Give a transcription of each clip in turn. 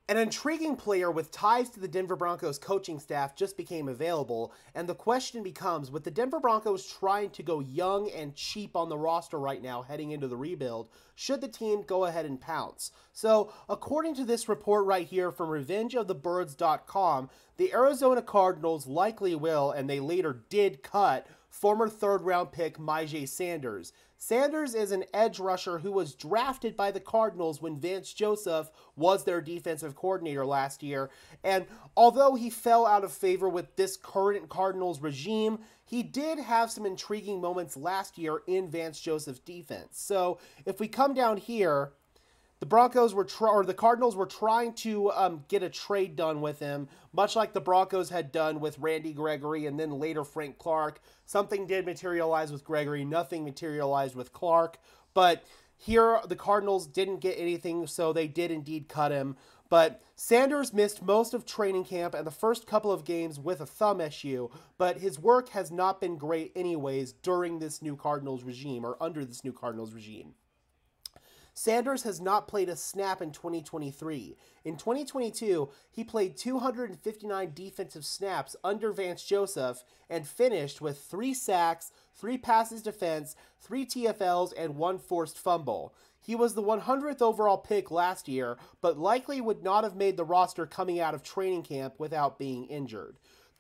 An intriguing player with ties to the Denver Broncos coaching staff just became available, and the question becomes, with the Denver Broncos trying to go young and cheap on the roster right now heading into the rebuild, should the team go ahead and pounce? So, according to this report right here from RevengeOfTheBirds.com, the Arizona Cardinals likely will, and they later did cut, former third-round pick Myjai Sanders. Sanders is an edge rusher who was drafted by the Cardinals when Vance Joseph was their defensive coordinator last year, and although he fell out of favor with this current Cardinals regime, he did have some intriguing moments last year in Vance Joseph's defense. So if we come down here, the Cardinals were trying to get a trade done with him, much like the Broncos had done with Randy Gregory and then later Frank Clark. Something did materialize with Gregory, nothing materialized with Clark. But here, the Cardinals didn't get anything, so they did indeed cut him. But Sanders missed most of training camp and the first couple of games with a thumb issue, but his work has not been great anyways during this new Cardinals regime, or under this new Cardinals regime. Sanders has not played a snap in 2023. In 2022, he played 259 defensive snaps under Vance Joseph and finished with 3 sacks, 3 passes defense, 3 TFLs, and 1 forced fumble. He was the 100th overall pick last year, but likely would not have made the roster coming out of training camp without being injured.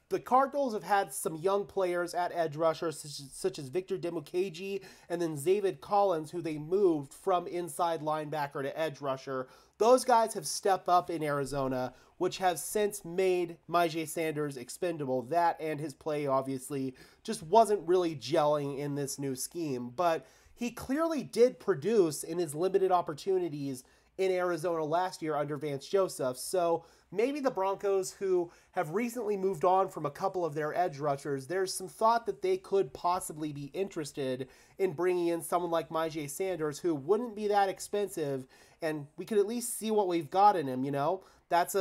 The Cardinals have had some young players at edge rushers, such as Victor Dimukeje and then Zavid Collins, who they moved from inside linebacker to edge rusher. Those guys have stepped up in Arizona, which has since made Myjai Sanders expendable. That and his play, obviously, just wasn't really gelling in this new scheme. But he clearly did produce in his limited opportunities in Arizona last year under Vance Joseph. So maybe the Broncos, who have recently moved on from a couple of their edge rushers, there's some thought that they could possibly be interested in bringing in someone like Myjai Sanders, who wouldn't be that expensive, and we could at least see what we've got in him, you know? That's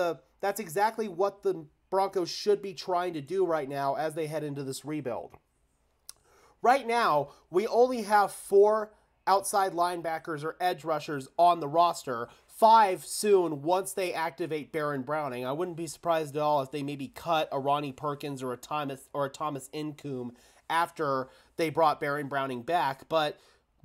exactly what the Broncos should be trying to do right now as they head into this rebuild. Right now, we only have 4 outside linebackers or edge rushers on the roster. 5 soon once they activate Baron Browning. I wouldn't be surprised at all if they maybe cut a Ronnie Perkins or a Thomas Incoom after they brought Baron Browning back, but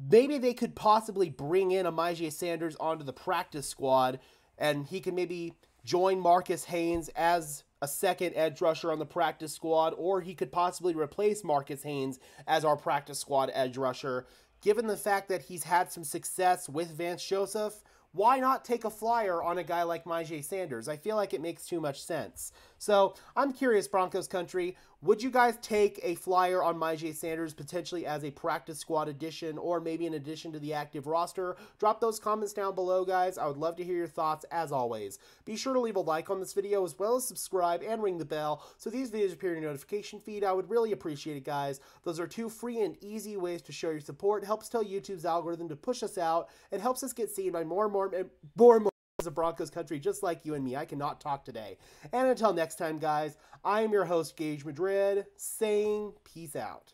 maybe they could possibly bring in a Myjai Sanders onto the practice squad, and he can maybe join Marcus Haynes as a second edge rusher on the practice squad, or he could possibly replace Marcus Haynes as our practice squad edge rusher. Given the fact that he's had some success with Vance Joseph, why not take a flyer on a guy like Myjai Sanders? I feel like it makes too much sense. So I'm curious, Broncos country, would you guys take a flyer on Myjai Sanders potentially as a practice squad addition, or maybe an addition to the active roster? Drop those comments down below, guys. I would love to hear your thoughts as always. Be sure to leave a like on this video, as well as subscribe and ring the bell so these videos appear in your notification feed. I would really appreciate it, guys. Those are 2 free and easy ways to show your support. It helps tell YouTube's algorithm to push us out. It helps us get seen by more and more of Broncos country just like you and me. I cannot talk today. And until next time, guys, I am your host, Gage Madrid, saying peace out.